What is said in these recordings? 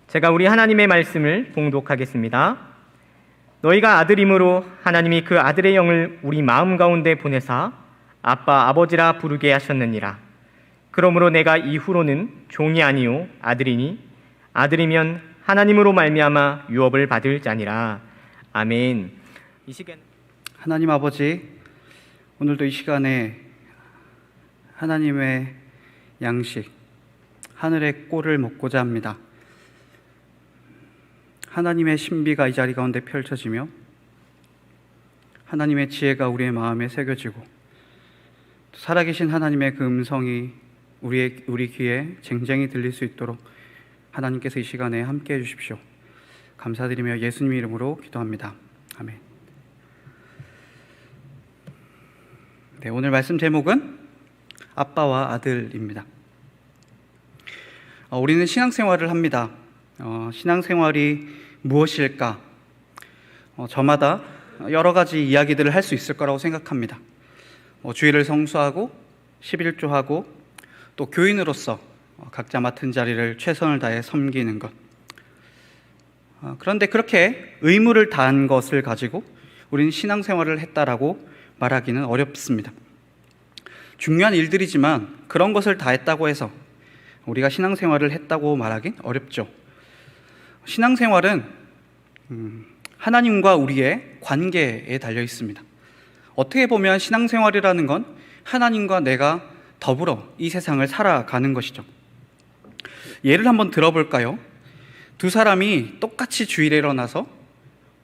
제가 우리 하나님의 말씀을 봉독하겠습니다. 너희가 아들이므로 하나님이 그 아들의 영을 우리 마음 가운데 보내사 아빠 아버지라 부르게 하셨느니라. 그러므로 내가 이후로는 종이 아니요 아들이니 아들이면 하나님으로 말미암아 유업을 받을 자니라. 아멘. 이 시간 하나님 아버지, 오늘도 이 시간에 하나님의 양식, 하늘의 꼴을 먹고자 합니다. 하나님의 신비가 이 자리 가운데 펼쳐지며 하나님의 지혜가 우리의 마음에 새겨지고 살아계신 하나님의 그 음성이 우리 귀에 쟁쟁이 들릴 수 있도록 하나님께서 이 시간에 함께해 주십시오. 감사드리며 예수님 이름으로 기도합니다. 아멘. 네, 오늘 말씀 제목은 아빠와 아들입니다. 우리는 신앙생활을 합니다. 신앙생활이 무엇일까? 저마다 여러 가지 이야기들을 할 수 있을 거라고 생각합니다. 주일을 성수하고 11조하고 또 교인으로서 각자 맡은 자리를 최선을 다해 섬기는 것. 그런데 그렇게 의무를 다한 것을 가지고 우리는 신앙생활을 했다라고 말하기는 어렵습니다. 중요한 일들이지만 그런 것을 다 했다고 해서 우리가 신앙생활을 했다고 말하긴 어렵죠. 신앙생활은 하나님과 우리의 관계에 달려 있습니다. 어떻게 보면 신앙생활이라는 건 하나님과 내가 더불어 이 세상을 살아가는 것이죠. 예를 한번 들어볼까요? 두 사람이 똑같이 주일에 일어나서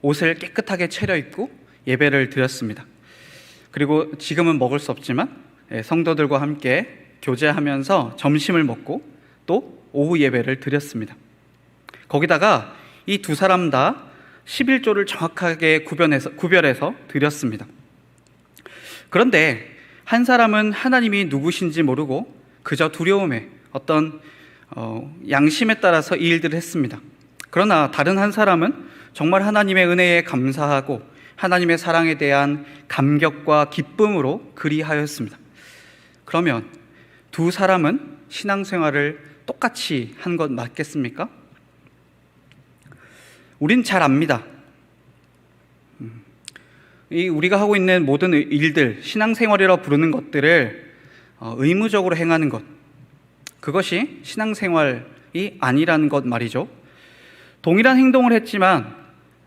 옷을 깨끗하게 차려입고 예배를 드렸습니다. 그리고 지금은 먹을 수 없지만 성도들과 함께 교제하면서 점심을 먹고 또 오후 예배를 드렸습니다. 거기다가 이 두 사람 다 11조를 정확하게 구별해서 드렸습니다. 그런데 한 사람은 하나님이 누구신지 모르고 그저 두려움에 어떤 양심에 따라서 이 일들을 했습니다. 그러나 다른 한 사람은 정말 하나님의 은혜에 감사하고 하나님의 사랑에 대한 감격과 기쁨으로 그리하였습니다. 그러면 두 사람은 신앙생활을 똑같이 한 것 맞겠습니까? 우린 잘 압니다. 우리가 하고 있는 모든 일들, 신앙생활이라고 부르는 것들을 의무적으로 행하는 것, 그것이 신앙생활이 아니라는 것 말이죠. 동일한 행동을 했지만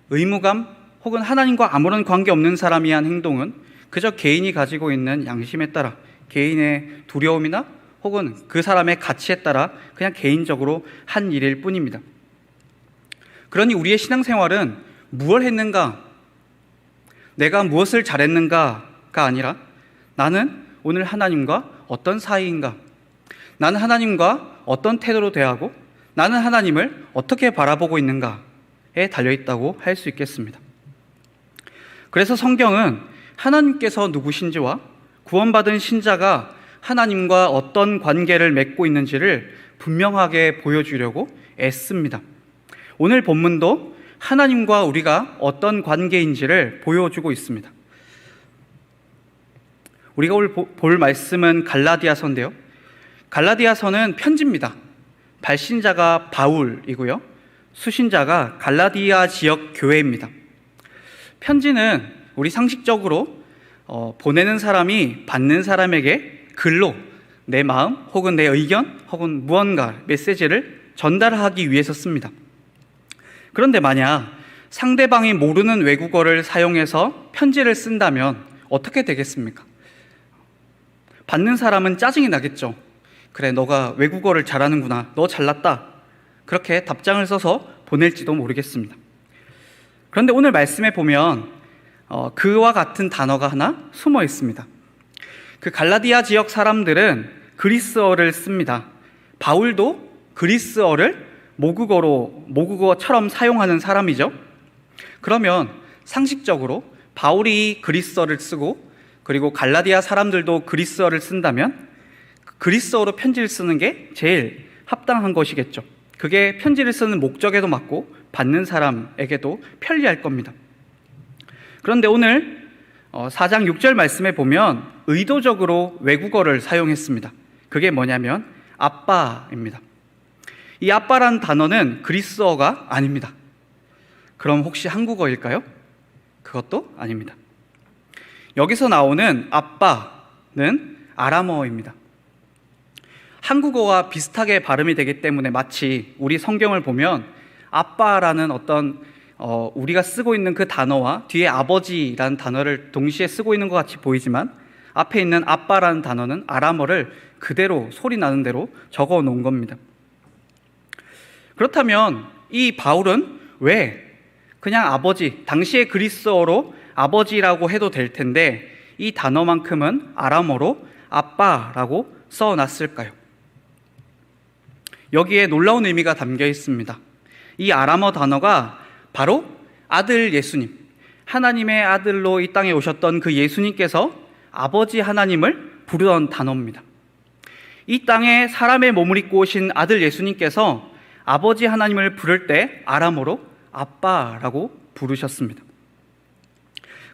의무감 혹은 하나님과 아무런 관계없는 사람이 한 행동은 그저 개인이 가지고 있는 양심에 따라, 개인의 두려움이나 혹은 그 사람의 가치에 따라 그냥 개인적으로 한 일일 뿐입니다. 그러니 우리의 신앙생활은 무엇을 했는가, 내가 무엇을 잘했는가가 아니라 나는 오늘 하나님과 어떤 사이인가, 나는 하나님과 어떤 태도로 대하고 나는 하나님을 어떻게 바라보고 있는가에 달려있다고 할 수 있겠습니다. 그래서 성경은 하나님께서 누구신지와 구원받은 신자가 하나님과 어떤 관계를 맺고 있는지를 분명하게 보여주려고 애씁니다. 오늘 본문도 하나님과 우리가 어떤 관계인지를 보여주고 있습니다. 우리가 오늘 볼 말씀은 갈라디아서인데요. 갈라디아서는 편지입니다. 발신자가 바울이고요. 수신자가 갈라디아 지역 교회입니다. 편지는 우리 상식적으로 보내는 사람이 받는 사람에게 글로 내 마음 혹은 내 의견 혹은 무언가 메시지를 전달하기 위해서 씁니다. 그런데 만약 상대방이 모르는 외국어를 사용해서 편지를 쓴다면 어떻게 되겠습니까? 받는 사람은 짜증이 나겠죠. 그래, 너가 외국어를 잘하는구나, 너 잘났다, 그렇게 답장을 써서 보낼지도 모르겠습니다. 그런데 오늘 말씀에 보면 그와 같은 단어가 하나 숨어 있습니다. 그 갈라디아 지역 사람들은 그리스어를 씁니다. 바울도 그리스어를 모국어처럼 사용하는 사람이죠. 그러면 상식적으로 바울이 그리스어를 쓰고 그리고 갈라디아 사람들도 그리스어를 쓴다면 그리스어로 편지를 쓰는 게 제일 합당한 것이겠죠. 그게 편지를 쓰는 목적에도 맞고 받는 사람에게도 편리할 겁니다. 그런데 오늘 4장 6절 말씀에 보면 의도적으로 외국어를 사용했습니다. 그게 뭐냐면 아빠입니다. 이 아빠라는 단어는 그리스어가 아닙니다. 그럼 혹시 한국어일까요? 그것도 아닙니다. 여기서 나오는 아빠는 아람어입니다. 한국어와 비슷하게 발음이 되기 때문에 마치 우리 성경을 보면 아빠라는 어떤 우리가 쓰고 있는 그 단어와 뒤에 아버지라는 단어를 동시에 쓰고 있는 것 같이 보이지만 앞에 있는 아빠라는 단어는 아람어를 그대로 소리 나는 대로 적어 놓은 겁니다. 그렇다면 이 바울은 왜 그냥 아버지, 당시의 그리스어로 아버지라고 해도 될 텐데 이 단어만큼은 아람어로 아빠라고 써놨을까요? 여기에 놀라운 의미가 담겨 있습니다. 이 아람어 단어가 바로 아들 예수님, 하나님의 아들로 이 땅에 오셨던 그 예수님께서 아버지 하나님을 부르던 단어입니다. 이 땅에 사람의 몸을 입고 오신 아들 예수님께서 아버지 하나님을 부를 때 아람어로 아빠라고 부르셨습니다.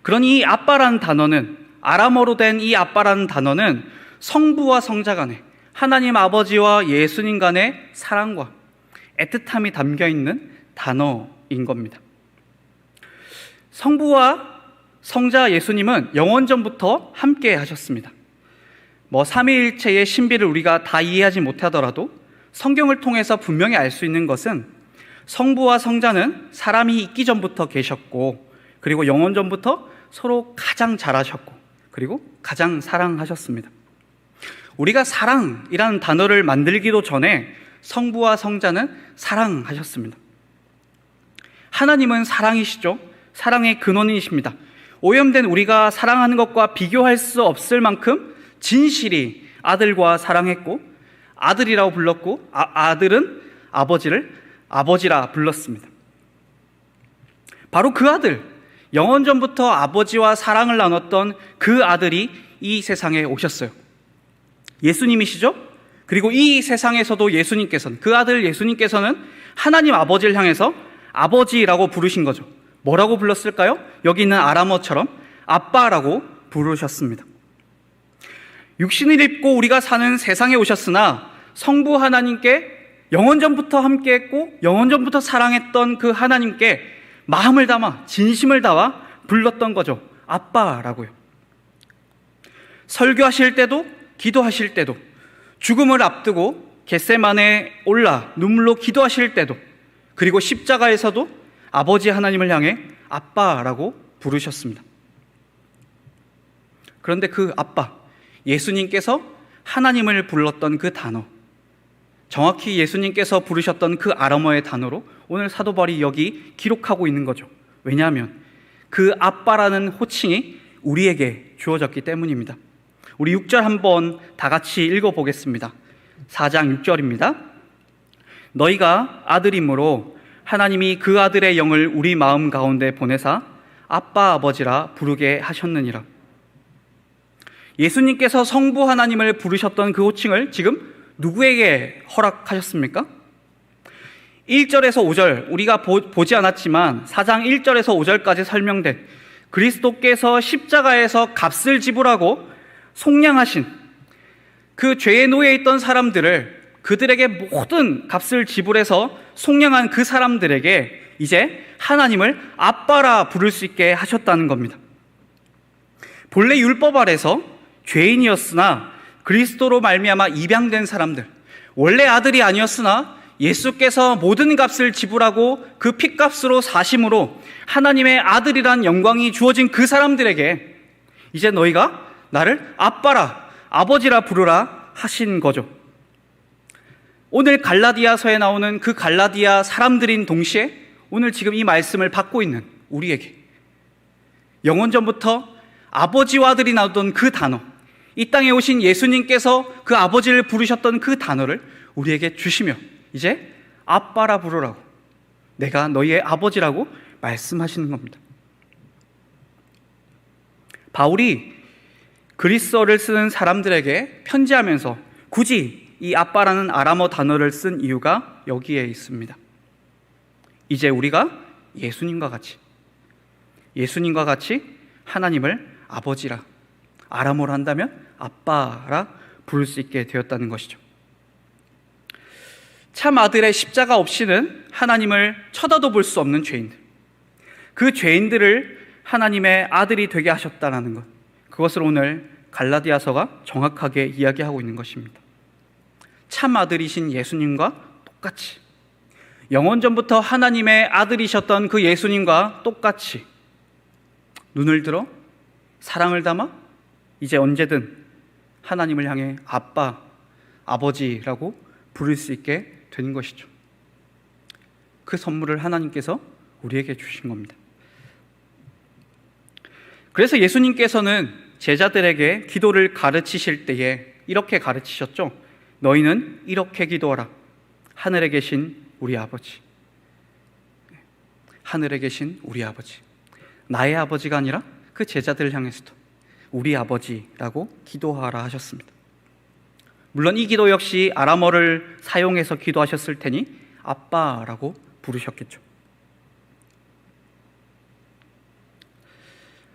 그러니 이 아빠라는 단어는, 아람어로 된 이 아빠라는 단어는 성부와 성자 간의, 하나님 아버지와 예수님 간의 사랑과 애틋함이 담겨 있는 단어인 겁니다. 성부와 성자 예수님은 영원전부터 함께 하셨습니다. 삼위일체의 신비를 우리가 다 이해하지 못하더라도 성경을 통해서 분명히 알 수 있는 것은 성부와 성자는 사람이 있기 전부터 계셨고, 그리고 영원전부터 서로 가장 잘하셨고, 그리고 가장 사랑하셨습니다. 우리가 사랑이라는 단어를 만들기도 전에 성부와 성자는 사랑하셨습니다. 하나님은 사랑이시죠. 사랑의 근원이십니다. 오염된 우리가 사랑하는 것과 비교할 수 없을 만큼 진실이 아들과 사랑했고, 아들이라고 불렀고, 아들은 아버지를 아버지라 불렀습니다. 바로 그 아들, 영원전부터 아버지와 사랑을 나눴던 그 아들이 이 세상에 오셨어요. 예수님이시죠? 그리고 이 세상에서도 예수님께서는, 그 아들 예수님께서는 하나님 아버지를 향해서 아버지라고 부르신 거죠. 뭐라고 불렀을까요? 여기 있는 아람어처럼 아빠라고 부르셨습니다. 육신을 입고 우리가 사는 세상에 오셨으나 성부 하나님께 영원전부터 함께했고 영원전부터 사랑했던 그 하나님께 마음을 담아 진심을 다와 불렀던 거죠. 아빠라고요. 설교하실 때도 기도하실 때도 죽음을 앞두고 겟세마네에 올라 눈물로 기도하실 때도, 그리고 십자가에서도 아버지 하나님을 향해 아빠라고 부르셨습니다. 그런데 그 아빠, 예수님께서 하나님을 불렀던 그 단어, 정확히 예수님께서 부르셨던 그 아람어의 단어로 오늘 사도 바울이 여기 기록하고 있는 거죠. 왜냐하면 그 아빠라는 호칭이 우리에게 주어졌기 때문입니다. 우리 6절 한번 다 같이 읽어보겠습니다. 4장 6절입니다. 너희가 아들이므로 하나님이 그 아들의 영을 우리 마음 가운데 보내사 아빠 아버지라 부르게 하셨느니라. 예수님께서 성부 하나님을 부르셨던 그 호칭을 지금 누구에게 허락하셨습니까? 1절에서 5절, 우리가 보지 않았지만 4장 1절에서 5절까지 설명된 그리스도께서 십자가에서 값을 지불하고 속량하신 그 죄의 노예에 있던 사람들을, 그들에게 모든 값을 지불해서 속량한 그 사람들에게 이제 하나님을 아빠라 부를 수 있게 하셨다는 겁니다. 본래 율법 아래서 죄인이었으나 그리스도로 말미암아 입양된 사람들, 원래 아들이 아니었으나 예수께서 모든 값을 지불하고 그 핏값으로 사심으로 하나님의 아들이란 영광이 주어진 그 사람들에게 이제 너희가 나를 아빠라, 아버지라 부르라 하신 거죠. 오늘 갈라디아서에 나오는 그 갈라디아 사람들인 동시에 오늘 지금 이 말씀을 받고 있는 우리에게 영원전부터 아버지와 아들이 나오던 그 단어, 이 땅에 오신 예수님께서 그 아버지를 부르셨던 그 단어를 우리에게 주시며 이제 아빠라 부르라고, 내가 너희의 아버지라고 말씀하시는 겁니다. 바울이 그리스어를 쓰는 사람들에게 편지하면서 굳이 이 아빠라는 아람어 단어를 쓴 이유가 여기에 있습니다. 이제 우리가 예수님과 같이 하나님을 아버지라, 아람어로 한다면 아빠라 부를 수 있게 되었다는 것이죠. 참 아들의 십자가 없이는 하나님을 쳐다도 볼 수 없는 죄인들, 그 죄인들을 하나님의 아들이 되게 하셨다는 것, 그것을 오늘 갈라디아서가 정확하게 이야기하고 있는 것입니다. 참 아들이신 예수님과 똑같이, 영원전부터 하나님의 아들이셨던 그 예수님과 똑같이 눈을 들어 사랑을 담아 이제 언제든 하나님을 향해 아빠, 아버지라고 부를 수 있게 된 것이죠. 그 선물을 하나님께서 우리에게 주신 겁니다. 그래서 예수님께서는 제자들에게 기도를 가르치실 때에 이렇게 가르치셨죠. 너희는 이렇게 기도하라. 하늘에 계신 우리 아버지, 하늘에 계신 우리 아버지, 나의 아버지가 아니라 그 제자들을 향해서도 우리 아버지라고 기도하라 하셨습니다. 물론 이 기도 역시 아람어를 사용해서 기도하셨을 테니 아빠라고 부르셨겠죠.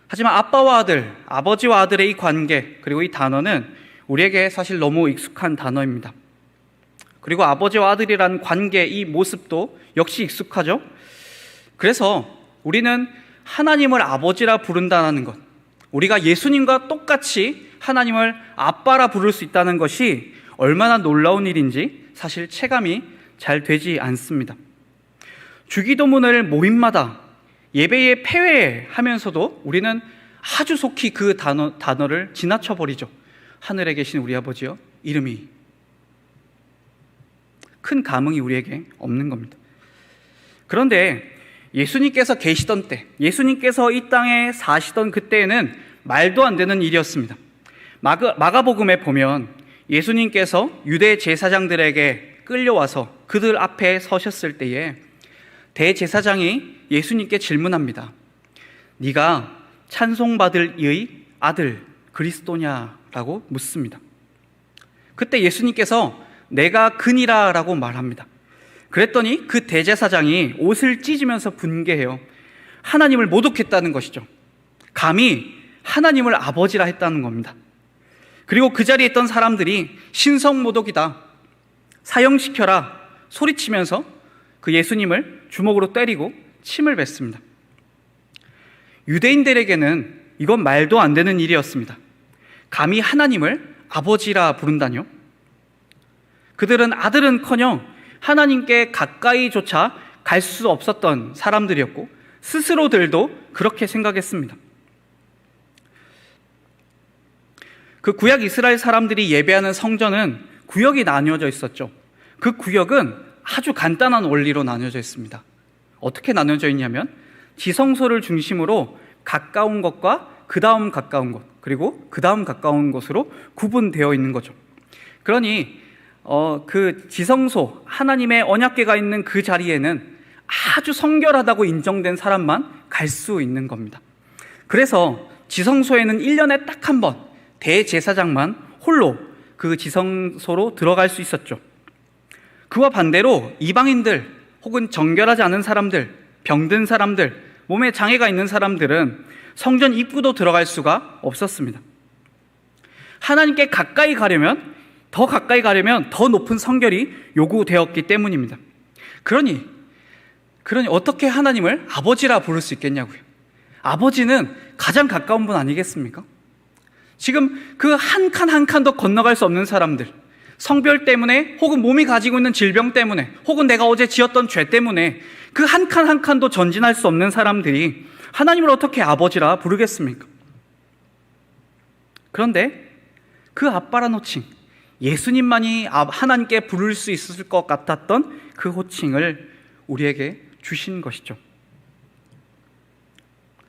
하지만 아빠와 아들, 아버지와 아들의 이 관계, 그리고 이 단어는 우리에게 사실 너무 익숙한 단어입니다. 그리고 아버지와 아들이라는 관계, 이 모습도 역시 익숙하죠. 그래서 우리는 하나님을 아버지라 부른다는 것, 우리가 예수님과 똑같이 하나님을 아빠라 부를 수 있다는 것이 얼마나 놀라운 일인지 사실 체감이 잘 되지 않습니다. 주기도문을 모임마다 예배에 폐회하면서도 우리는 아주 속히 그 단어를 지나쳐버리죠. 하늘에 계신 우리 아버지여, 이름이. 큰 감흥이 우리에게 없는 겁니다. 그런데 예수님께서 계시던 때, 예수님께서 이 땅에 사시던 그때에는 말도 안 되는 일이었습니다. 마가복음에 보면 예수님께서 유대 제사장들에게 끌려와서 그들 앞에 서셨을 때에 대제사장이 예수님께 질문합니다. 네가 찬송받을 이의 아들 그리스도냐라고 묻습니다. 그때 예수님께서 내가 그니라 라고 말합니다. 그랬더니 그 대제사장이 옷을 찢으면서 분개해요. 하나님을 모독했다는 것이죠. 감히 하나님을 아버지라 했다는 겁니다. 그리고 그 자리에 있던 사람들이 신성모독이다, 사형시켜라 소리치면서 그 예수님을 주먹으로 때리고 침을 뱉습니다. 유대인들에게는 이건 말도 안 되는 일이었습니다. 감히 하나님을 아버지라 부른다뇨? 그들은 아들은커녕 하나님께 가까이조차 갈 수 없었던 사람들이었고 스스로들도 그렇게 생각했습니다. 그 구약 이스라엘 사람들이 예배하는 성전은 구역이 나뉘어져 있었죠. 그 구역은 아주 간단한 원리로 나뉘어져 있습니다. 어떻게 나뉘어져 있냐면 지성소를 중심으로 가까운 것과 그 다음 가까운 것, 그리고 그 다음 가까운 것으로 구분되어 있는 거죠. 그러니 그 지성소, 하나님의 언약궤가 있는 그 자리에는 아주 성결하다고 인정된 사람만 갈 수 있는 겁니다. 그래서 지성소에는 1년에 딱 한 번 대제사장만 홀로 그 지성소로 들어갈 수 있었죠. 그와 반대로 이방인들 혹은 정결하지 않은 사람들, 병든 사람들, 몸에 장애가 있는 사람들은 성전 입구도 들어갈 수가 없었습니다. 하나님께 가까이 가려면 더 높은 성결이 요구되었기 때문입니다. 그러니 어떻게 하나님을 아버지라 부를 수 있겠냐고요. 아버지는 가장 가까운 분 아니겠습니까? 지금 그 한 칸 한 칸도 건너갈 수 없는 사람들, 성별 때문에 혹은 몸이 가지고 있는 질병 때문에 혹은 내가 어제 지었던 죄 때문에 그 한 칸 한 칸도 전진할 수 없는 사람들이 하나님을 어떻게 아버지라 부르겠습니까? 그런데 그 아빠란 호칭, 예수님만이 하나님께 부를 수 있을 것 같았던 그 호칭을 우리에게 주신 것이죠.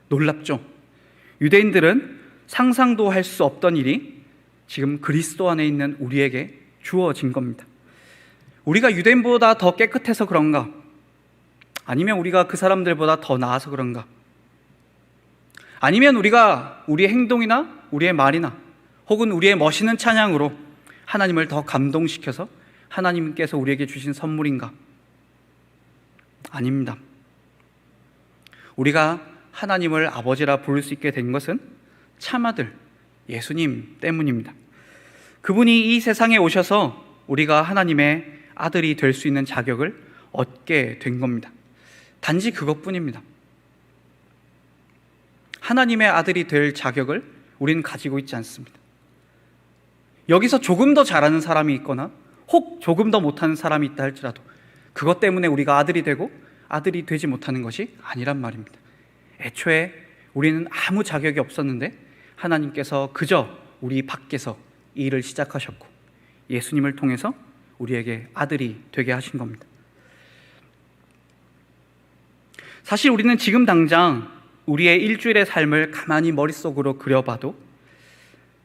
놀랍죠? 유대인들은 상상도 할 수 없던 일이 지금 그리스도 안에 있는 우리에게 주어진 겁니다. 우리가 유대인보다 더 깨끗해서 그런가? 아니면 우리가 그 사람들보다 더 나아서 그런가? 아니면 우리가 우리의 행동이나 우리의 말이나 혹은 우리의 멋있는 찬양으로 하나님을 더 감동시켜서 하나님께서 우리에게 주신 선물인가? 아닙니다. 우리가 하나님을 아버지라 부를 수 있게 된 것은 참아들 예수님 때문입니다. 그분이 이 세상에 오셔서 우리가 하나님의 아들이 될 수 있는 자격을 얻게 된 겁니다. 단지 그것뿐입니다. 하나님의 아들이 될 자격을 우리는 가지고 있지 않습니다. 여기서 조금 더 잘하는 사람이 있거나 혹 조금 더 못하는 사람이 있다 할지라도 그것 때문에 우리가 아들이 되고 아들이 되지 못하는 것이 아니란 말입니다. 애초에 우리는 아무 자격이 없었는데 하나님께서 그저 우리 밖에서 이 일을 시작하셨고 예수님을 통해서 우리에게 아들이 되게 하신 겁니다. 사실 우리는 지금 당장 우리의 일주일의 삶을 가만히 머릿속으로 그려봐도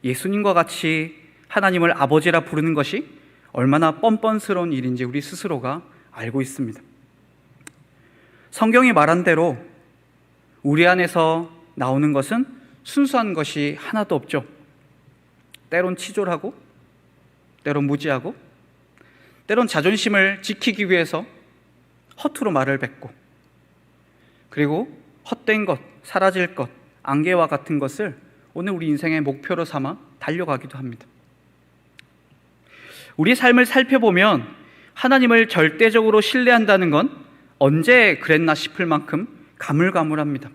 예수님과 같이 하나님을 아버지라 부르는 것이 얼마나 뻔뻔스러운 일인지 우리 스스로가 알고 있습니다. 성경이 말한 대로 우리 안에서 나오는 것은 순수한 것이 하나도 없죠. 때론 치졸하고, 때론 무지하고, 때론 자존심을 지키기 위해서 허투루 말을 뱉고, 그리고 헛된 것, 사라질 것, 안개와 같은 것을 오늘 우리 인생의 목표로 삼아 달려가기도 합니다. 우리 삶을 살펴보면 하나님을 절대적으로 신뢰한다는 건 언제 그랬나 싶을 만큼 가물가물합니다.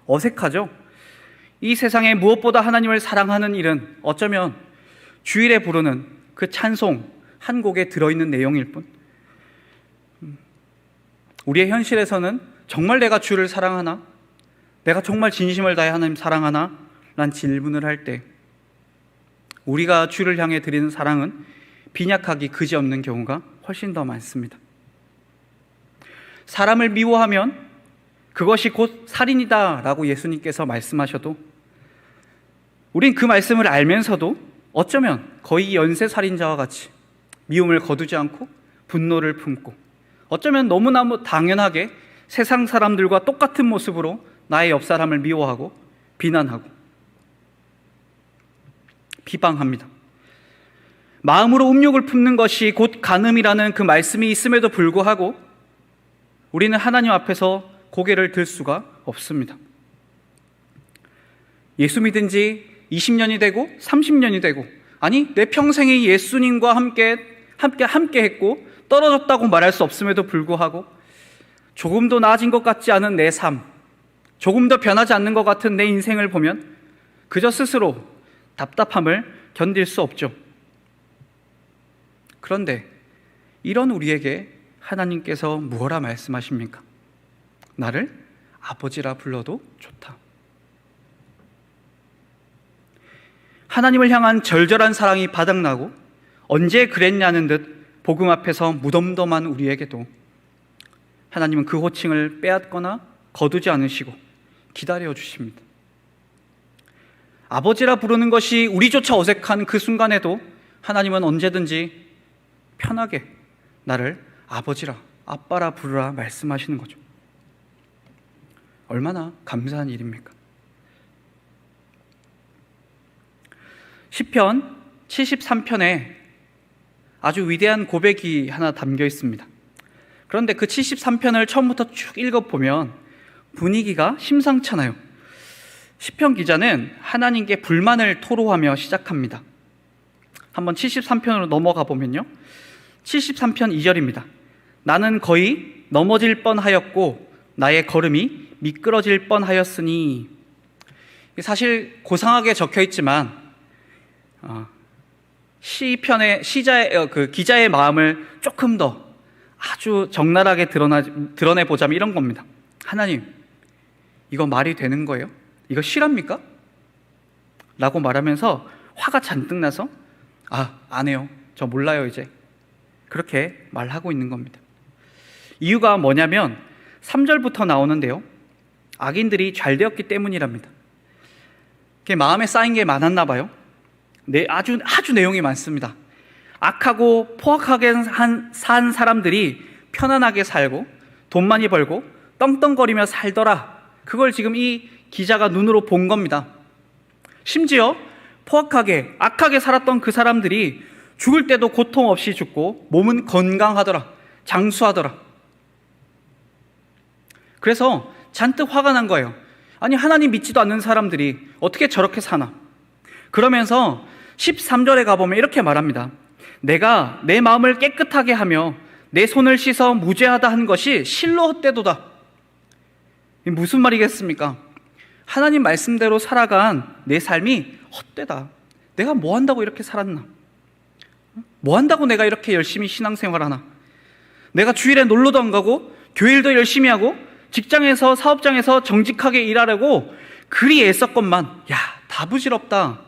어색하죠? 이 세상에 무엇보다 하나님을 사랑하는 일은 어쩌면 주일에 부르는 그 찬송 한 곡에 들어있는 내용일 뿐, 우리의 현실에서는 정말 내가 주를 사랑하나? 내가 정말 진심을 다해 하나님 사랑하나? 라는 질문을 할 때 우리가 주를 향해 드리는 사랑은 빈약하기 그지없는 경우가 훨씬 더 많습니다. 사람을 미워하면 그것이 곧 살인이다 라고 예수님께서 말씀하셔도 우린 그 말씀을 알면서도 어쩌면 거의 연쇄살인자와 같이 미움을 거두지 않고 분노를 품고 어쩌면 너무나 당연하게 세상 사람들과 똑같은 모습으로 나의 옆 사람을 미워하고 비난하고 비방합니다. 마음으로 음욕을 품는 것이 곧 간음이라는 그 말씀이 있음에도 불구하고 우리는 하나님 앞에서 고개를 들 수가 없습니다. 예수 믿은 지 20년이 되고 30년이 되고 아니 내 평생에 예수님과 함께 했고 떨어졌다고 말할 수 없음에도 불구하고 조금도 나아진 것 같지 않은 내 삶, 조금 더 변하지 않는 것 같은 내 인생을 보면 그저 스스로 답답함을 견딜 수 없죠. 그런데 이런 우리에게 하나님께서 무엇라 말씀하십니까? 나를 아버지라 불러도 좋다. 하나님을 향한 절절한 사랑이 바닥나고 언제 그랬냐는 듯 복음 앞에서 무덤덤한 우리에게도 하나님은 그 호칭을 빼앗거나 거두지 않으시고 기다려 주십니다. 아버지라 부르는 것이 우리조차 어색한 그 순간에도 하나님은 언제든지 편하게 나를 아버지라, 아빠라 부르라 말씀하시는 거죠. 얼마나 감사한 일입니까? 시편 73편에 아주 위대한 고백이 하나 담겨 있습니다. 그런데 그 73편을 처음부터 쭉 읽어보면 분위기가 심상찮아요. 시편 기자는 하나님께 불만을 토로하며 시작합니다. 한번 73편으로 넘어가 보면요, 73편 2절입니다. 나는 거의 넘어질 뻔하였고 나의 걸음이 미끄러질 뻔하였으니. 사실 고상하게 적혀 있지만 기자의 마음을 조금 더 아주 적나라하게 드러내 보자면 이런 겁니다. 하나님, 이거 말이 되는 거예요? 이거 실합니까? 라고 말하면서 화가 잔뜩 나서 안 해요. 저 몰라요 이제. 그렇게 말하고 있는 겁니다. 이유가 뭐냐면 3절부터 나오는데요, 악인들이 잘 되었기 때문이랍니다. 마음에 쌓인 게 많았나 봐요. 아주 내용이 많습니다. 악하고 포악하게 산 사람들이 편안하게 살고 돈 많이 벌고 떵떵거리며 살더라. 그걸 지금 이 기자가 눈으로 본 겁니다. 심지어 포악하게 악하게 살았던 그 사람들이 죽을 때도 고통 없이 죽고 몸은 건강하더라, 장수하더라. 그래서 잔뜩 화가 난 거예요. 아니, 하나님 믿지도 않는 사람들이 어떻게 저렇게 사나. 그러면서 13절에 가보면 이렇게 말합니다. 내가 내 마음을 깨끗하게 하며 내 손을 씻어 무죄하다 한 것이 실로 헛되도다. 이게 무슨 말이겠습니까? 하나님 말씀대로 살아간 내 삶이 헛되다. 내가 뭐 한다고 이렇게 살았나? 뭐 한다고 내가 이렇게 열심히 신앙생활하나? 내가 주일에 놀러도 안 가고 교회 일도 열심히 하고 직장에서 사업장에서 정직하게 일하려고 그리 애썼건만 야, 다 부질없다.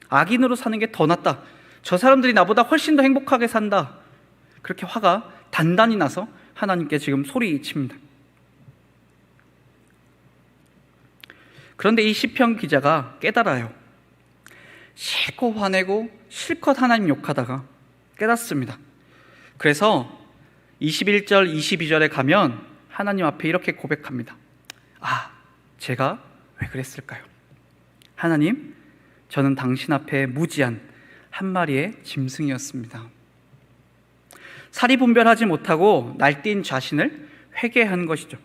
악인으로 사는 게 더 낫다. 저 사람들이 나보다 훨씬 더 행복하게 산다. 그렇게 화가 단단히 나서 하나님께 지금 소리칩니다. 그런데 이 시편 기자가 깨달아요. 실컷 화내고 실컷 하나님 욕하다가 깨닫습니다. 그래서 21절, 22절에 가면 하나님 앞에 이렇게 고백합니다. 아, 제가 왜 그랬을까요? 하나님, 저는 당신 앞에 무지한 한 마리의 짐승이었습니다. 사리 분별하지 못하고 날뛴 자신을 회개한 것이죠.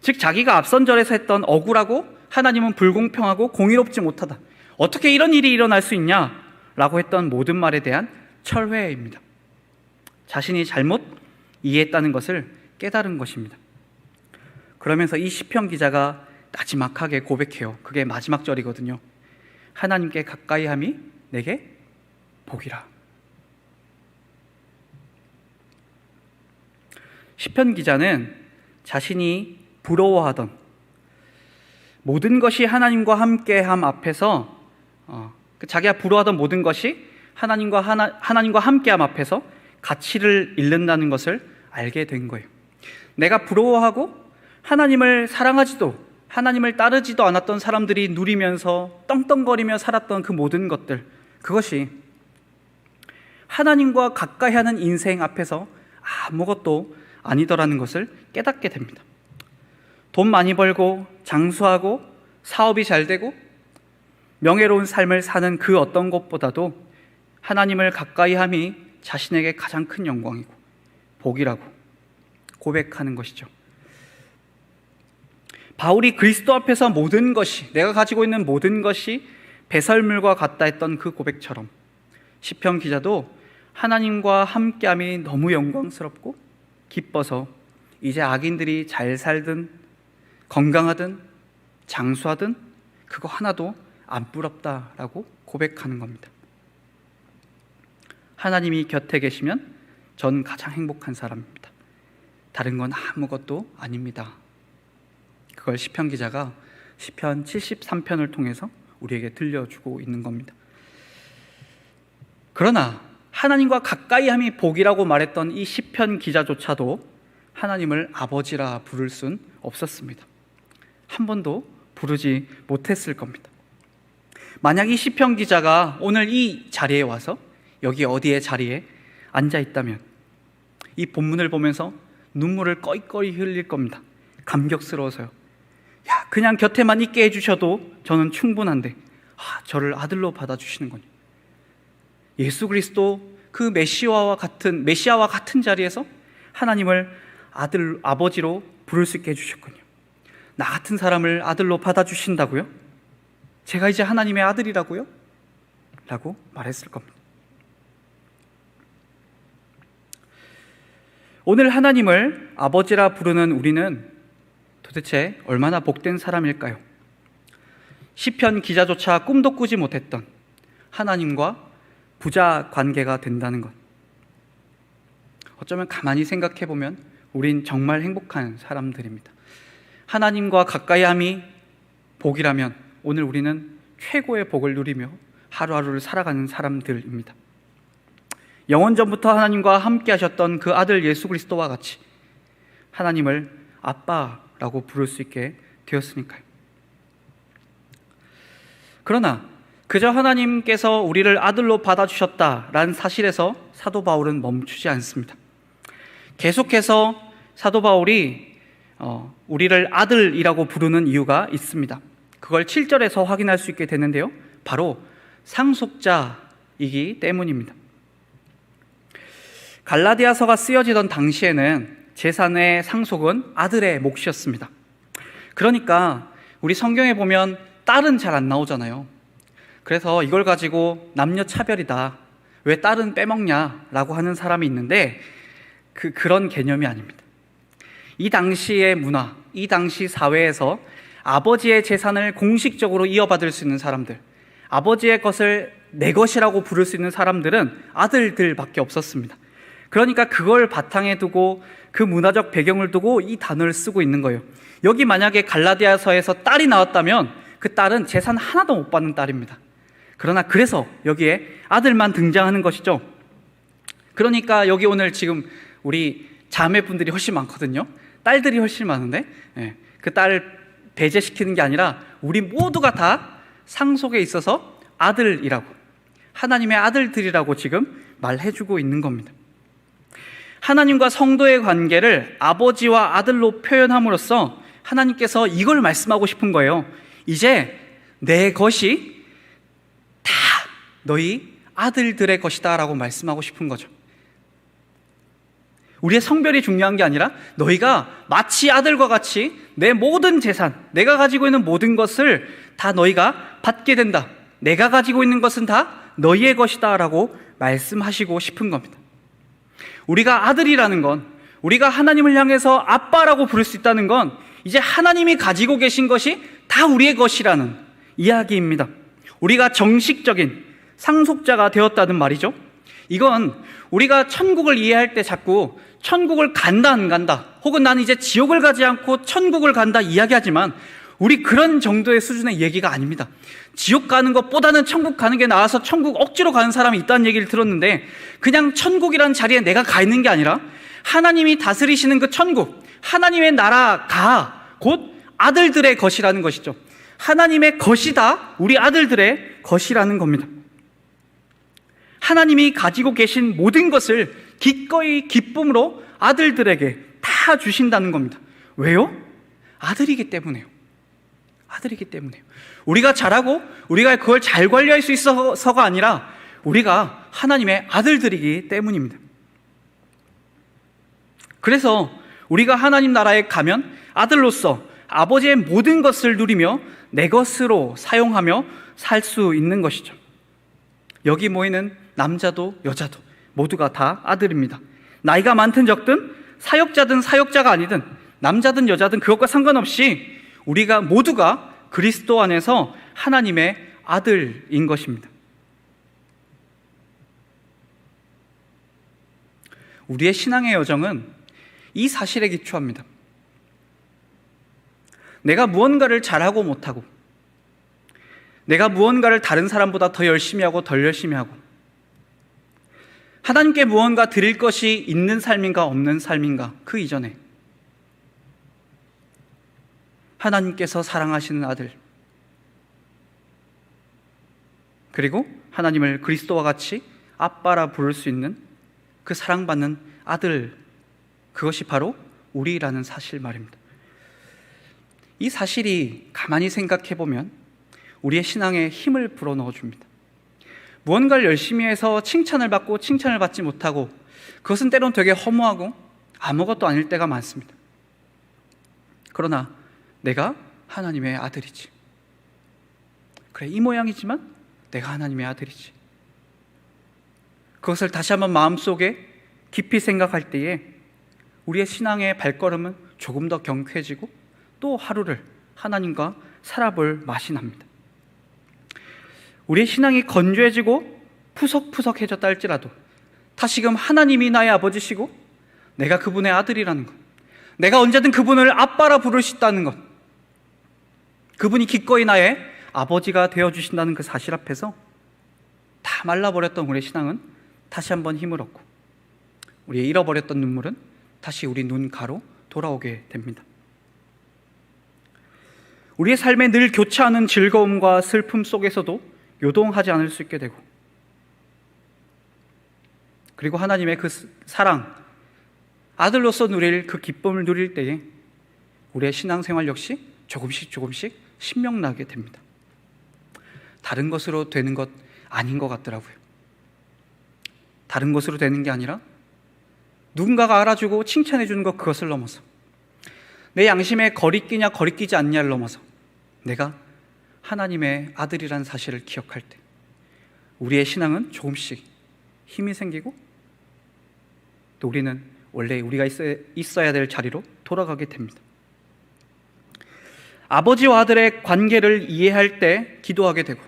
즉 자기가 앞선 절에서 했던 억울하고 하나님은 불공평하고 공의롭지 못하다. 어떻게 이런 일이 일어날 수 있냐라고 했던 모든 말에 대한 철회입니다. 자신이 잘못 이해했다는 것을 깨달은 것입니다. 그러면서 이 시편 기자가 나지막하게 고백해요. 그게 마지막 절이거든요. 하나님께 가까이함이 내게 복이라. 시편 기자는 자신이 부러워하던 모든 것이 하나님과 함께함 앞에서 자기가 부러워하던 모든 것이 하나님과 함께함 앞에서 가치를 잃는다는 것을 알게 된 거예요. 내가 부러워하고 하나님을 사랑하지도 하나님을 따르지도 않았던 사람들이 누리면서 떵떵거리며 살았던 그 모든 것들, 그것이 하나님과 가까이 하는 인생 앞에서 아무것도 아니더라는 것을 깨닫게 됩니다. 돈 많이 벌고 장수하고 사업이 잘 되고 명예로운 삶을 사는 그 어떤 것보다도 하나님을 가까이 함이 자신에게 가장 큰 영광이고 복이라고 고백하는 것이죠. 바울이 그리스도 앞에서 모든 것이, 내가 가지고 있는 모든 것이 배설물과 같다 했던 그 고백처럼 시편 기자도 하나님과 함께함이 너무 영광스럽고 기뻐서 이제 악인들이 잘 살든 건강하든 장수하든 그거 하나도 안 부럽다라고 고백하는 겁니다. 하나님이 곁에 계시면 전 가장 행복한 사람입니다. 다른 건 아무것도 아닙니다. 그걸 시편 기자가 시편 73편을 통해서 우리에게 들려주고 있는 겁니다. 그러나 하나님과 가까이함이 복이라고 말했던 이 시편 기자조차도 하나님을 아버지라 부를 순 없었습니다. 한 번도 부르지 못했을 겁니다. 만약 이 시편 기자가 오늘 이 자리에 와서 여기 어디의 자리에 앉아 있다면 이 본문을 보면서 눈물을 꺼이꺼이 흘릴 겁니다. 감격스러워서요. 야, 그냥 곁에만 있게 해주셔도 저는 충분한데 저를 아들로 받아주시는군요. 예수 그리스도 그 메시아와 같은 자리에서 하나님을 아버지로 부를 수 있게 해주셨군요. 나 같은 사람을 아들로 받아주신다고요? 제가 이제 하나님의 아들이라고요? 라고 말했을 겁니다. 오늘 하나님을 아버지라 부르는 우리는 도대체 얼마나 복된 사람일까요? 시편 기자조차 꿈도 꾸지 못했던 하나님과 부자 관계가 된다는 것. 어쩌면 가만히 생각해 보면 우린 정말 행복한 사람들입니다. 하나님과 가까이함이 복이라면 오늘 우리는 최고의 복을 누리며 하루하루를 살아가는 사람들입니다. 영원전부터 하나님과 함께 하셨던 그 아들 예수 그리스도와 같이 하나님을 아빠라고 부를 수 있게 되었으니까요. 그러나 그저 하나님께서 우리를 아들로 받아주셨다라는 사실에서 사도 바울은 멈추지 않습니다. 계속해서 사도 바울이 우리를 아들이라고 부르는 이유가 있습니다. 그걸 7절에서 확인할 수 있게 되는데요. 바로 상속자이기 때문입니다. 갈라디아서가 쓰여지던 당시에는 재산의 상속은 아들의 몫이었습니다. 그러니까 우리 성경에 보면 딸은 잘 안 나오잖아요. 그래서 이걸 가지고 남녀 차별이다, 왜 딸은 빼먹냐라고 하는 사람이 있는데 그런 개념이 아닙니다. 이 당시의 문화, 이 당시 사회에서 아버지의 재산을 공식적으로 이어받을 수 있는 사람들, 아버지의 것을 내 것이라고 부를 수 있는 사람들은 아들들밖에 없었습니다. 그러니까 그걸 바탕에 두고 그 문화적 배경을 두고 이 단어를 쓰고 있는 거예요. 여기 만약에 갈라디아서에서 딸이 나왔다면 그 딸은 재산 하나도 못 받는 딸입니다. 그러나 그래서 여기에 아들만 등장하는 것이죠. 그러니까 여기 오늘 지금 우리 자매분들이 훨씬 많거든요. 딸들이 훨씬 많은데 그 딸 배제시키는 게 아니라 우리 모두가 다 상속에 있어서 아들이라고, 하나님의 아들들이라고 지금 말해주고 있는 겁니다. 하나님과 성도의 관계를 아버지와 아들로 표현함으로써 하나님께서 이걸 말씀하고 싶은 거예요. 이제 내 것이 다 너희 아들들의 것이다 라고 말씀하고 싶은 거죠. 우리의 성별이 중요한 게 아니라 너희가 마치 아들과 같이 내 모든 재산, 내가 가지고 있는 모든 것을 다 너희가 받게 된다. 내가 가지고 있는 것은 다 너희의 것이다 라고 말씀하시고 싶은 겁니다. 우리가 아들이라는 건, 우리가 하나님을 향해서 아빠라고 부를 수 있다는 건 이제 하나님이 가지고 계신 것이 다 우리의 것이라는 이야기입니다. 우리가 정식적인 상속자가 되었다는 말이죠. 이건 우리가 천국을 이해할 때 자꾸 천국을 간다 안 간다, 혹은 나는 이제 지옥을 가지 않고 천국을 간다 이야기하지만 우리 그런 정도의 수준의 얘기가 아닙니다. 지옥 가는 것보다는 천국 가는 게 나아서 천국 억지로 가는 사람이 있다는 얘기를 들었는데, 그냥 천국이라는 자리에 내가 가 있는 게 아니라 하나님이 다스리시는 그 천국, 하나님의 나라가 곧 아들들의 것이라는 것이죠. 하나님의 것이다, 우리 아들들의 것이라는 겁니다. 하나님이 가지고 계신 모든 것을 기꺼이 기쁨으로 아들들에게 다 주신다는 겁니다. 왜요? 아들이기 때문에요. 아들이기 때문에요. 우리가 잘하고 우리가 그걸 잘 관리할 수 있어서가 아니라 우리가 하나님의 아들들이기 때문입니다. 그래서 우리가 하나님 나라에 가면 아들로서 아버지의 모든 것을 누리며 내 것으로 사용하며 살 수 있는 것이죠. 여기 모이는 남자도 여자도 모두가 다 아들입니다. 나이가 많든 적든, 사역자든 사역자가 아니든, 남자든 여자든 그것과 상관없이 우리가 모두가 그리스도 안에서 하나님의 아들인 것입니다. 우리의 신앙의 여정은 이 사실에 기초합니다. 내가 무언가를 잘하고 못하고, 내가 무언가를 다른 사람보다 더 열심히 하고 덜 열심히 하고, 하나님께 무언가 드릴 것이 있는 삶인가 없는 삶인가, 그 이전에 하나님께서 사랑하시는 아들, 그리고 하나님을 그리스도와 같이 아빠라 부를 수 있는 그 사랑받는 아들, 그것이 바로 우리라는 사실 말입니다. 이 사실이 가만히 생각해 보면 우리의 신앙에 힘을 불어넣어 줍니다. 무언가를 열심히 해서 칭찬을 받고 칭찬을 받지 못하고, 그것은 때론 되게 허무하고 아무것도 아닐 때가 많습니다. 그러나 내가 하나님의 아들이지, 그래 이 모양이지만 내가 하나님의 아들이지, 그것을 다시 한번 마음속에 깊이 생각할 때에 우리의 신앙의 발걸음은 조금 더 경쾌해지고 또 하루를 하나님과 살아볼 맛이 납니다. 우리의 신앙이 건조해지고 푸석푸석해졌다 할지라도 다시금 하나님이 나의 아버지시고 내가 그분의 아들이라는 것, 내가 언제든 그분을 아빠라 부를 수 있다는 것, 그분이 기꺼이 나의 아버지가 되어주신다는 그 사실 앞에서 다 말라버렸던 우리의 신앙은 다시 한번 힘을 얻고, 우리의 잃어버렸던 눈물은 다시 우리 눈 가로 돌아오게 됩니다. 우리의 삶에 늘 교차하는 즐거움과 슬픔 속에서도 요동하지 않을 수 있게 되고, 그리고 하나님의 그 사랑, 아들로서 누릴 그 기쁨을 누릴 때에 우리의 신앙생활 역시 조금씩 신명나게 됩니다. 다른 것으로 되는 것 아닌 것 같더라고요. 다른 것으로 되는 게 아니라 누군가가 알아주고 칭찬해 주는 것, 그것을 넘어서 내 양심에 거리끼냐 거리끼지 않냐를 넘어서 내가 하나님의 아들이라는 사실을 기억할 때 우리의 신앙은 조금씩 힘이 생기고 또 우리는 원래 우리가 있어야 될 자리로 돌아가게 됩니다. 아버지와 아들의 관계를 이해할 때 기도하게 되고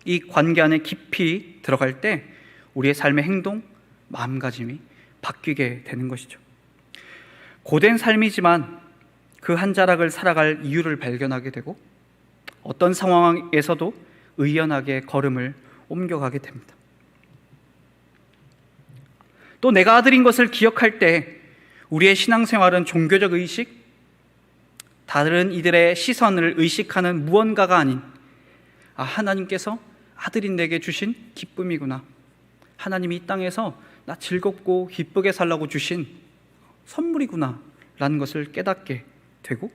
이 관계 안에 깊이 들어갈 때 우리의 삶의 행동, 마음가짐이 바뀌게 되는 것이죠. 고된 삶이지만 그 한 자락을 살아갈 이유를 발견하게 되고 어떤 상황에서도 의연하게 걸음을 옮겨가게 됩니다. 또 내가 아들인 것을 기억할 때 우리의 신앙생활은 종교적 의식, 다른 이들의 시선을 의식하는 무언가가 아닌 하나님께서 아들인 내게 주신 기쁨이구나, 하나님이 이 땅에서 나 즐겁고 기쁘게 살라고 주신 선물이구나 라는 것을 깨닫게 되고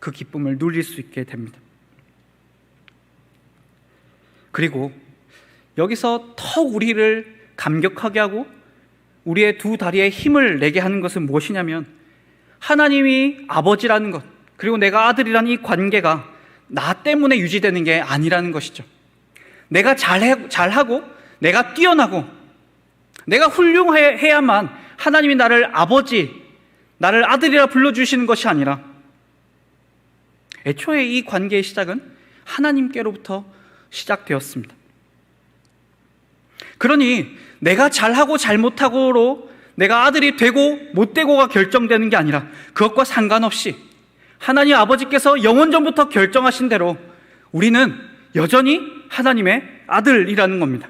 그 기쁨을 누릴 수 있게 됩니다. 그리고 여기서 더욱 우리를 감격하게 하고 우리의 두 다리에 힘을 내게 하는 것은 무엇이냐면 하나님이 아버지라는 것, 그리고 내가 아들이라는 이 관계가 나 때문에 유지되는 게 아니라는 것이죠. 내가 잘하고 내가 뛰어나고 내가 훌륭해야만 하나님이 나를 아버지, 나를 아들이라 불러주시는 것이 아니라 애초에 이 관계의 시작은 하나님께로부터 시작되었습니다. 그러니 내가 잘하고 잘못하고로 내가 아들이 되고 못 되고가 결정되는 게 아니라 그것과 상관없이 하나님 아버지께서 영원전부터 결정하신 대로 우리는 여전히 하나님의 아들이라는 겁니다.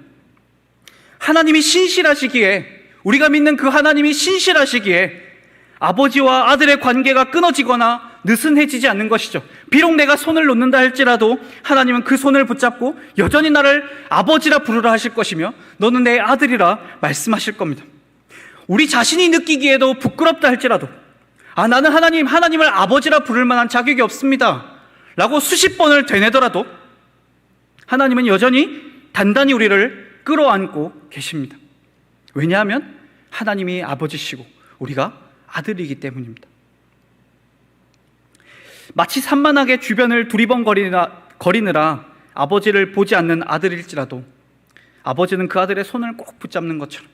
하나님이 신실하시기에, 우리가 믿는 그 하나님이 신실하시기에 아버지와 아들의 관계가 끊어지거나 느슨해지지 않는 것이죠. 비록 내가 손을 놓는다 할지라도 하나님은 그 손을 붙잡고 여전히 나를 아버지라 부르라 하실 것이며 너는 내 아들이라 말씀하실 겁니다. 우리 자신이 느끼기에도 부끄럽다 할지라도 나는 하나님을 아버지라 부를 만한 자격이 없습니다 라고 수십 번을 되뇌더라도 하나님은 여전히 단단히 우리를 끌어안고 계십니다. 왜냐하면 하나님이 아버지시고 우리가 아들이기 때문입니다. 마치 산만하게 주변을 두리번거리느라 아버지를 보지 않는 아들일지라도 아버지는 그 아들의 손을 꼭 붙잡는 것처럼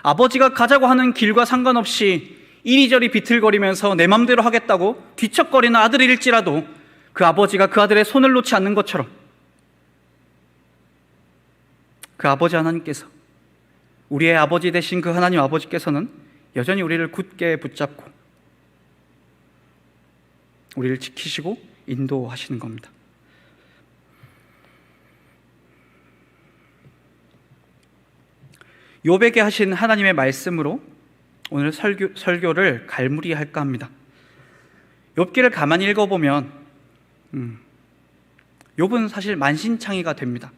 아버지가 가자고 하는 길과 상관없이 이리저리 비틀거리면서 내 맘대로 하겠다고 뒤척거리는 아들일지라도 그 아버지가 그 아들의 손을 놓지 않는 것처럼 그 아버지 하나님께서, 우리의 아버지 되신 그 하나님 아버지께서는 여전히 우리를 굳게 붙잡고 우리를 지키시고 인도하시는 겁니다. 욥에게 하신 하나님의 말씀으로 오늘 설교를 갈무리할까 합니다. 욥기를 가만히 읽어보면 욥은 사실 만신창이가 됩니다.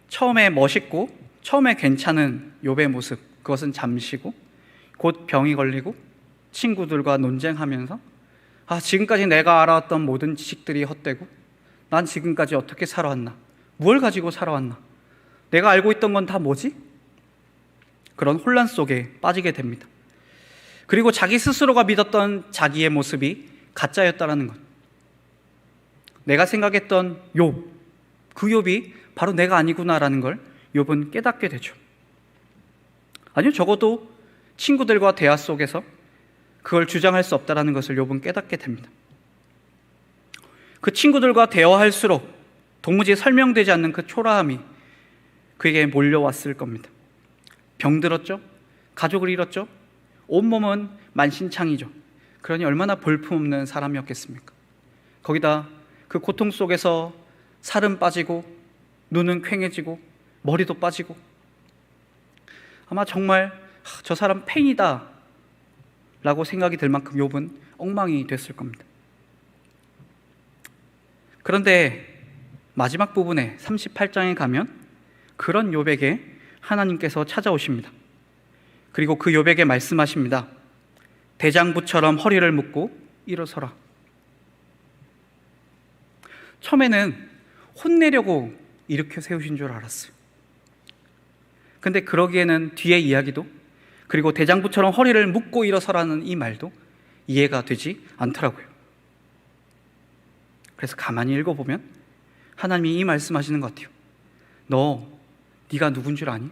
처음에 멋있고 처음에 괜찮은 욥의 모습, 그것은 잠시고 곧 병이 걸리고 친구들과 논쟁하면서 지금까지 내가 알아왔던 모든 지식들이 헛되고 난 지금까지 어떻게 살아왔나, 뭘 가지고 살아왔나, 내가 알고 있던 건 다 뭐지? 그런 혼란 속에 빠지게 됩니다. 그리고 자기 스스로가 믿었던 자기의 모습이 가짜였다라는 것, 내가 생각했던 욥, 그 욥이 바로 내가 아니구나라는 걸 욥은 깨닫게 되죠. 아니요, 적어도 친구들과 대화 속에서 그걸 주장할 수 없다라는 것을 욥은 깨닫게 됩니다. 그 친구들과 대화할수록 도무지 설명되지 않는 그 초라함이 그에게 몰려왔을 겁니다. 병들었죠? 가족을 잃었죠? 온몸은 만신창이죠. 그러니 얼마나 볼품없는 사람이었겠습니까? 거기다 그 고통 속에서 살은 빠지고 눈은 퀭해지고 머리도 빠지고 아마 정말 저 사람 팬이다 라고 생각이 들 만큼 욥은 엉망이 됐을 겁니다. 그런데 마지막 부분에 38장에 가면 그런 욥에게 하나님께서 찾아오십니다. 그리고 그 욥에게 말씀하십니다. 대장부처럼 허리를 묶고 일어서라. 처음에는 혼내려고 일으켜 세우신 줄 알았어요. 근데 그러기에는 뒤의 이야기도, 그리고 대장부처럼 허리를 묶고 일어서라는 이 말도 이해가 되지 않더라고요. 그래서 가만히 읽어보면 하나님이 이 말씀하시는 것 같아요. 너 네가 누군 줄 아니?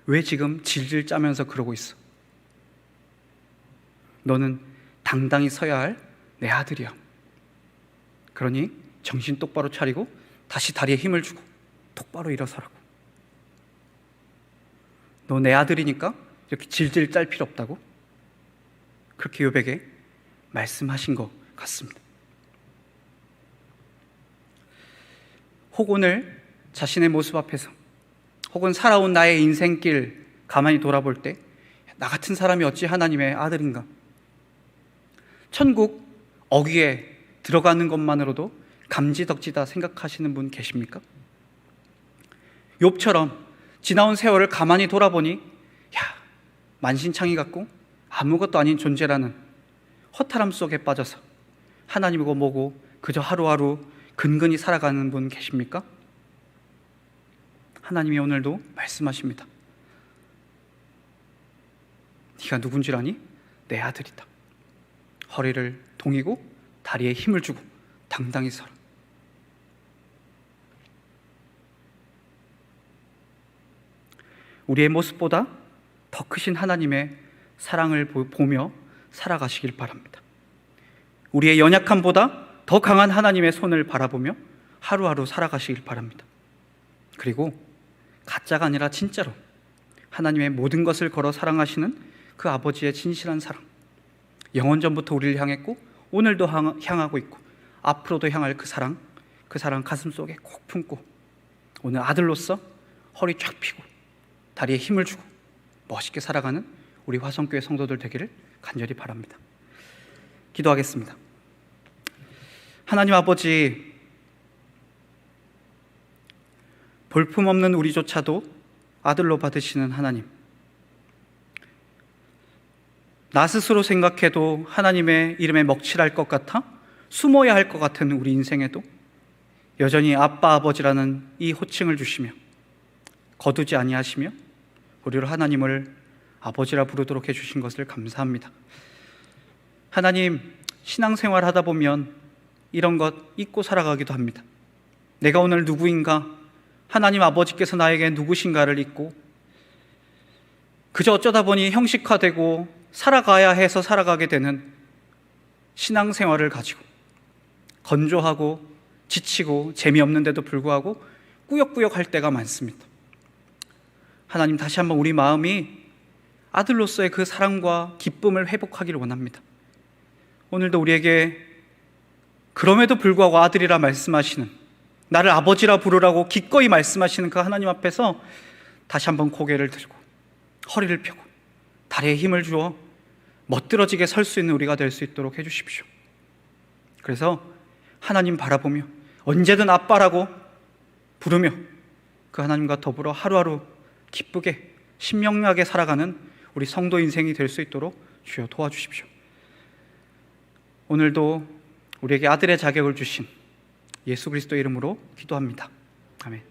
왜 지금 질질 짜면서 그러고 있어? 너는 당당히 서야 할 내 아들이야. 그러니 정신 똑바로 차리고 다시 다리에 힘을 주고 똑바로 일어서라고. 너 내 아들이니까 이렇게 질질 짤 필요 없다고? 그렇게 욥에게 말씀하신 것 같습니다. 혹 오늘 자신의 모습 앞에서, 혹은 살아온 나의 인생길 가만히 돌아볼 때 나 같은 사람이 어찌 하나님의 아들인가? 천국 어귀에 들어가는 것만으로도 감지덕지다 생각하시는 분 계십니까? 욥처럼 지나온 세월을 가만히 돌아보니 야, 만신창이 같고 아무것도 아닌 존재라는 허탈함 속에 빠져서 하나님이고 뭐고 그저 하루하루 근근히 살아가는 분 계십니까? 하나님이 오늘도 말씀하십니다. 네가 누군지 아니? 내 아들이다. 허리를 동이고 다리에 힘을 주고 당당히 서라. 우리의 모습보다 더 크신 하나님의 사랑을 보며 살아가시길 바랍니다. 우리의 연약함보다 더 강한 하나님의 손을 바라보며 하루하루 살아가시길 바랍니다. 그리고 가짜가 아니라 진짜로 하나님의 모든 것을 걸어 사랑하시는 그 아버지의 진실한 사랑, 영원전부터 우리를 향했고 오늘도 향하고 있고 앞으로도 향할 그 사랑 가슴속에 꼭 품고 오늘 아들로서 허리 쫙 펴고 다리에 힘을 주고 멋있게 살아가는 우리 화성교회 성도들 되기를 간절히 바랍니다. 기도하겠습니다. 하나님 아버지, 볼품없는 우리조차도 아들로 받으시는 하나님, 나 스스로 생각해도 하나님의 이름에 먹칠할 것 같아 숨어야 할 것 같은 우리 인생에도 여전히 아빠 아버지라는 이 호칭을 주시며 거두지 아니하시며 우리를 하나님을 아버지라 부르도록 해주신 것을 감사합니다. 하나님, 신앙생활 하다 보면 이런 것 잊고 살아가기도 합니다. 내가 오늘 누구인가, 하나님 아버지께서 나에게 누구신가를 잊고 그저 어쩌다 보니 형식화되고 살아가야 해서 살아가게 되는 신앙생활을 가지고 건조하고 지치고 재미없는데도 불구하고 꾸역꾸역 할 때가 많습니다. 하나님, 다시 한번 우리 마음이 아들로서의 그 사랑과 기쁨을 회복하기를 원합니다. 오늘도 우리에게 그럼에도 불구하고 아들이라 말씀하시는, 나를 아버지라 부르라고 기꺼이 말씀하시는 그 하나님 앞에서 다시 한번 고개를 들고 허리를 펴고 다리에 힘을 주어 멋들어지게 설 수 있는 우리가 될 수 있도록 해주십시오. 그래서 하나님 바라보며 언제든 아빠라고 부르며 그 하나님과 더불어 하루하루 기쁘게 신명나게 살아가는 우리 성도 인생이 될 수 있도록 주여 도와주십시오. 오늘도 우리에게 아들의 자격을 주신 예수 그리스도 이름으로 기도합니다. 아멘.